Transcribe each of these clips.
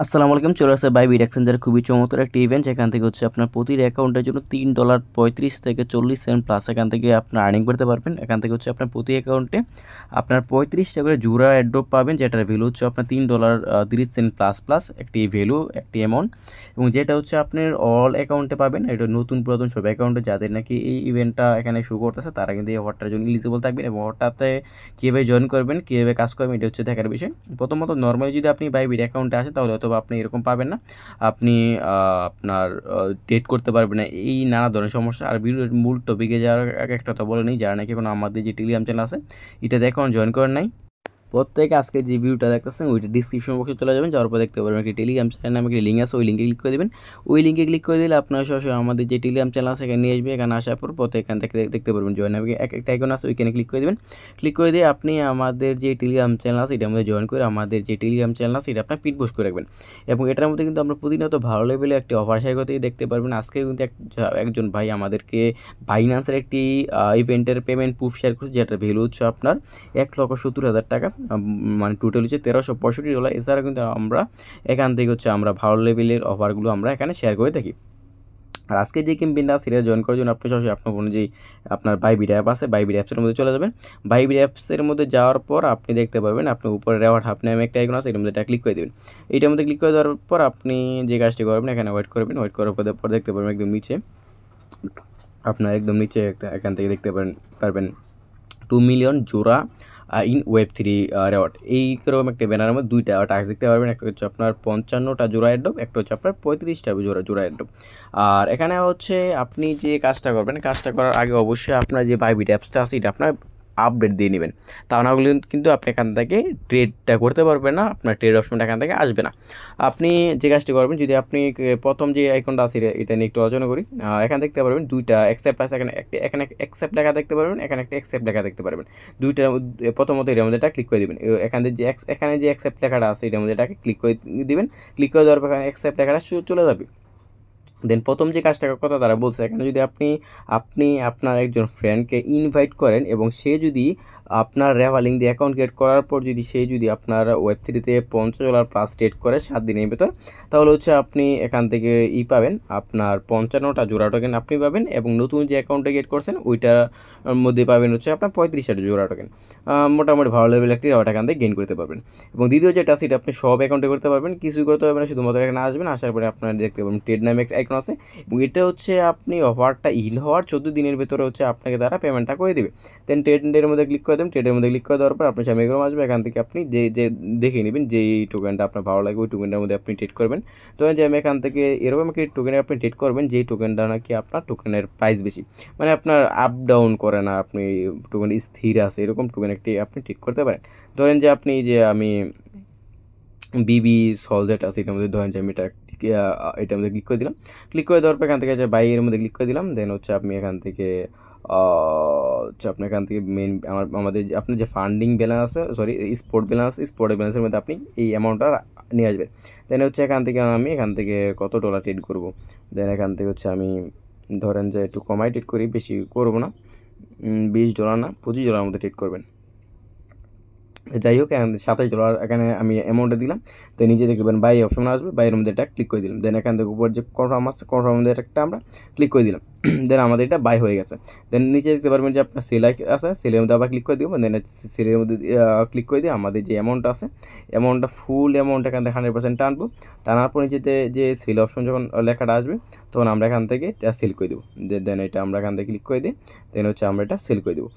আসসালামু আলাইকুম। চলে আসছে বাইবিট এক্সচেঞ্জের খুবই চমৎকার একটা ইভেন্ট, যেখান থেকে হচ্ছে আপনার প্রতিটি অ্যাকাউন্টের জন্য $3.35 থেকে 40 সেন্ট প্লাস এখান থেকে আপনার আর্নিং করতে পারবেন। এখান থেকে হচ্ছে আপনার প্রতি অ্যাকাউন্টে আপনার 35টা করে জোড়া অ্যাড্রপ পাবেন, যেটার ভ্যালু হচ্ছে আপনার $3.30 প্লাস প্লাস একটি ভ্যালু, একটি অ্যামাউন্ট, এবং যেটা হচ্ছে আপনার অল অ্যাকাউন্টে পাবেন। এটা নতুন পুরাতন সব অ্যাকাউন্টে যাদের নাকি এই ইভেন্টটা এখানে শো করতেছে তারা কিন্তু এই অফারটার জন্য এলিজিবল থাকবেন, এবং অফারটাতে কীভাবে জয়েন করবেন, কীভাবে কাজ করবেন, এটা হচ্ছে দেখার বিষয়। প্রথমত নর্মালি যদি আপনি বাইবিট অ্যাকাউন্টে আসেন তাহলে অথবা আপনি এরকম পাবেন না, আপনি আপনার ডেট করতে পারবেন না, এই নানা ধরনের সমস্যা। আর ভিডিওর মূল টপিকে যাওয়ার আগে একটা কথা বলে নিই, যারা নাকি এখন আমাদের যে টেলিগ্রাম চ্যানেল আছে এটাতে এখন জয়েন করেন নাই, প্রত্যেকে আজকে যে ভিডিওটা দেখতেছেন ওইটা ডিসক্রিপশন বক্সে চলে যাবেন, যাওয়ার পর দেখতে পারবেন একটি টেলিগ্রাম চ্যানেল নামে একটি লিঙ্ক আছে, ওই লিঙ্কে ক্লিক করে দেবেন। ওই লিঙ্কে ক্লিক করে দিলে আপনার সরাসরি আমাদের যে টেলিগ্রাম চ্যানেল আছে এখানে নিয়ে আসবে। এখানে আসার পর এখান থেকে দেখতে পারবেন জয়েন নামে একটা আইকন আছে, ওইখানে ক্লিক করে দেবেন। ক্লিক করে দিয়ে আপনি আমাদের যে টেলিগ্রাম চ্যানেল আছে এটার মধ্যে জয়েন করে আমাদের যে টেলিগ্রাম চ্যানেল আছে এটা আপনার পিন পোস্ট করে রাখবেন, এবং এটার মধ্যে কিন্তু আমরা প্রতিনিয়ত ভালো লেভেলে একটি অফার শেয়ার করতে দেখতে পারবেন। আজকে কিন্তু একজন ভাই আমাদেরকে বাইন্যান্সের একটি ইভেন্টের পেমেন্ট প্রুফ শেয়ার করছে, যেটার ভ্যালু হচ্ছে আপনার $1,70,000 টাকা, মানে টোটাল হচ্ছে $1365। এছাড়া কিন্তু আমরা এখান থেকে হচ্ছে আমরা ভালো লেভেলের অফারগুলো আমরা এখানে শেয়ার করে থাকি। আর আজকে যে ক্যাম্পেইনটা সেটা জয়েন করার জন্য আপনি সরাসরি আপনার ফোনে যেই আপনার বাইবিট অ্যাপ আছে, বাইবিট অ্যাপসের মধ্যে চলে যাবেন। বাইবিট অ্যাপসের মধ্যে যাওয়ার পর আপনি দেখতে পাবেন আপনার উপরে রেওয়ার্ড হাব নামে একটা আইকন আছে, এটার মধ্যে ক্লিক করে দেবেন। এইটার মধ্যে ক্লিক করে দেওয়ার পর আপনি যে কাজটি করবেন এখানে ওয়েট করবেন। ওয়েট করার পর দেখতে পারবেন একদম নিচে, আপনার একদম নিচে এখান থেকে দেখতে পারবেন 2 মিলিয়ন জোড়া ইন ওয়েব3 রেওয়ার্ড, এইরকম একটা ব্যানারের মধ্যে দুইটা টাস্ক দেখতে পারবেন। একটা হচ্ছে আপনার 55টা জোড়া অ্যাড্রপ, একটা হচ্ছে আপনার 35টা জোড়া অ্যাড্রপ। আর এখানে হচ্ছে আপনি যে কাজটা করবেন, কাজটা করার আগে অবশ্যই আপনার যে বাইবিট অ্যাপসটা আছে এটা আপনার আপডেট দিয়ে নেবেন, তা না হলে কিন্তু আপনি এখান থেকে ট্রেডটা করতে পারবেন না, আপনার ট্রেড অপশনটা এখান থেকে আসবে না। আপনি যে কাজটি করবেন, যদি আপনি প্রথম যে আইকনটা আছে এটা নিয়ে একটু আলোচনা করি। এখানে দেখতে পারবেন দুইটা অ্যাকসেপ্ট আছে, এখানে অ্যাকসেপ্ট লেখা দেখতে পারবেন, এখানে একটা অ্যাকসেপ্ট লেখা দেখতে পারবেন। দুইটার প্রথমত এটার মধ্যে এটা ক্লিক করে দেবেন। এখানে যে অ্যাকসেপ্ট লেখাটা আছে এটার মধ্যে এটাকে ক্লিক করে দিবেন। ক্লিক করে দেওয়ার পর এখানে অ্যাকসেপ্ট লেখাটা চলে যাবে। দেন প্রথম যে কাজটার কথা তারা বলছে, এখানে যদি আপনি আপনার একজন ফ্রেন্ডকে ইনভাইট করেন এবং সে যদি আপনার রেফার দিয়ে অ্যাকাউন্ট ক্রিয়েট করার পর যদি আপনার ওয়েব3তে $50 প্লাস ট্রেড করে 7 দিনের ভেতর, তাহলে হচ্ছে আপনি এখান থেকে পাবেন আপনার 55টা জোড়া টোকেন আপনি পাবেন, এবং নতুন যে অ্যাকাউন্টে ক্রিয়েট করছেন ওইটার মধ্যে পাবেন হচ্ছে আপনার 35টা জোড়া টোকেন। মোটামুটি ভালো লেভেল একটি রেওয়ার্ড এখান থেকে গেইন করতে পারবেন। এবং দ্বিতীয় যেটা সেটা আপনি সব অ্যাকাউন্টে করতে পারবেন, কিছুই করতে পারবেন না, শুধুমাত্র এখানে আসবেন, আসার পরে আপনার দেখতে পাবেন ট্রেড নামে একটা আইকন আছে, এবং এটা হচ্ছে আপনি অফারটা ইন হওয়ার 14 দিনের ভেতরে হচ্ছে আপনাকে তারা পেমেন্টটা করে দেবে। দেন ট্রেডের মধ্যে ক্লিক করে দেবেন। ট্রেডের মধ্যে ক্লিক করে দেওয়ার পর আপনার সামনে এরকম আসবে, এখান থেকে আপনি যে দেখে নেবেন যে এই টোকেনটা আপনার ভালো লাগে ওই টোকেনটার মধ্যে আপনি ট্রেড করবেন। তো যে আমি এখান থেকে এরকম একটি টোকেনে আপনি ট্রেড করবেন যেই টোকেনটা নাকি আপনার টোকেনের প্রাইস বেশি, মানে আপনার আপ ডাউন করে না, আপনি টোকেন স্থির আছে এরকম টোকেন একটি আপনি ট্রেড করতে পারেন। ধরেন যে আমি বিবি সলজেট আছে এটার মধ্যে, ধরেন যে আমি এটার মধ্যে ক্লিক করে দিলাম। ক্লিক করে দেওয়ার পর এখান থেকে যে বাইয়ের মধ্যে ক্লিক করে দিলাম। দেন হচ্ছে আপনি এখান থেকে হচ্ছে আপনি এখান থেকে মেন আমাদের যে আপনার যে ফান্ডিং ব্যালেন্স আছে, সরি স্পোর্ট ব্যালেন্সের মধ্যে আপনি এই অ্যামাউন্টটা নিয়ে আসবেন। দেন হচ্ছে এখান থেকে কত ডলার ট্রেড করব। দেন এখান থেকে হচ্ছে আমি ধরেন যে একটু কমাই ট্রেড করি, বেশি করব না, $20 না $25 মধ্যে ট্রেড করবেন। যাই হোক, $27 এখানে আমি অ্যামাউন্টটা দিলাম। তো নিজে দেখবেন বাই অপশন আসবে, বাইয়ের মধ্যে এটা ক্লিক করে দিলাম। দেন এখান থেকে উপর যে কনফার্ম আসছে, কনফার্ম মধ্যে একটা আমরা ক্লিক করে দিলাম। দেন আমাদের এটা বাই হয়ে গেছে। দেন নিচে দেখতে পারবেন যে আপনার সেল আছে, সেলের মধ্যে আবার ক্লিক করে দিব। দেন সেলের মধ্যে ক্লিক করে দিয়ে আমাদের যে অ্যামাউন্টটা আছে অ্যামাউন্টটা ফুল অ্যামাউন্ট এখান থেকে 100% টানবো। টানার পর নিচেতে যে সেল অপশন যখন লেখাটা আসবে তখন আমরা এখান থেকে এটা সেল করে দেবো। দেন এটা আমরা এখান থেকে ক্লিক করে দিই। দেন হচ্ছে আমরা এটা সেল করে দেবো।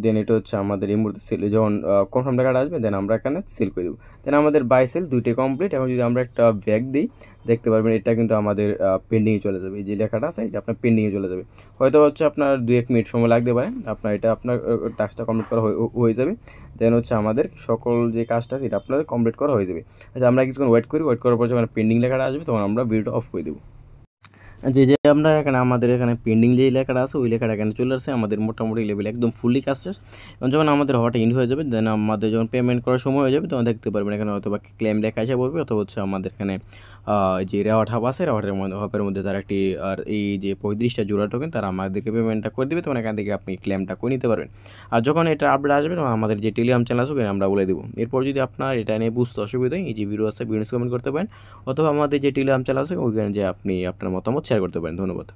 দেন এটা হচ্ছে আমাদের এই মুহূর্তে সেল যখন কনফার্ম টাকাটা আসবে দেন আমরা এখানে সেল করে দেবো। দেন আমাদের বাই সেল দুইটাই কমপ্লিট। এখন যদি আমরা একটা ব্যাক দিই দেখতে পারবেন এটা কিন্তু আমাদের পেন্ডিংয়ে চলে যাবে, এই যে লেখাটা আছে এটা আপনার পেন্ডিংয়ে চলে যাবে। হয়তো হচ্ছে আপনার 2-1 মিনিট সময় লাগতে পারে, আপনার টাস্কটা কমপ্লিট করা হয়ে যাবে। দেন হচ্ছে আমাদের সকল যে কাজটা আছে এটা আপনাদের কমপ্লিট করা হয়ে যাবে। আচ্ছা, আমরা কিছুক্ষণ ওয়েট করি, ওয়েট করার পর যখন পেন্ডিং লেখাটা আসবে তখন আমরা ভিডিওটা অফ করে দেবো। যে আপনার এখানে আমাদের এখানে পেন্ডিং যে লেখাটা আছে ওই লেখাটা এখানে চলে আসছে, আমাদের মোটামুটি লেভেল একদম ফুললি কাজ শেষ। এবং যখন আমাদের হওয়াটা ইন হয়ে যাবে, দেন আমাদের যখন পেমেন্ট করার সময় হয়ে যাবে তখন দেখতে পারবেন এখানে হয়তো বা ক্লেম লেখা এসে পড়বে, অথবা হচ্ছে আমাদের এখানে যে রেওয়ার্ড হাব আছে, রেওয়ার্ডের মধ্যে হবের মধ্যে তারা একটি আর এই যে 35টা জোড়া টোকেন তারা আমাদেরকে পেমেন্টটা করে দেবে, তখন এখান থেকে আপনি ক্লেমটা করে নিতে পারবেন। আর যখন এটা আপডেট আসবে তখন আমাদের যে টেলিগ্রাম চ্যানেল আছে ওখানে আমরা বলে দেবো। এরপর যদি আপনার এটা নিয়ে বুঝতে অসুবিধা হয়, এই যে ভিডিও আছে ভিডিও কমেন্ট করতে পারেন, অথবা আমাদের যে টেলিগ্রাম চ্যানেল আছে ওইখানে যে আপনি আপনার মতামত শেয়ার করতে পারেন। ধন্যবাদ।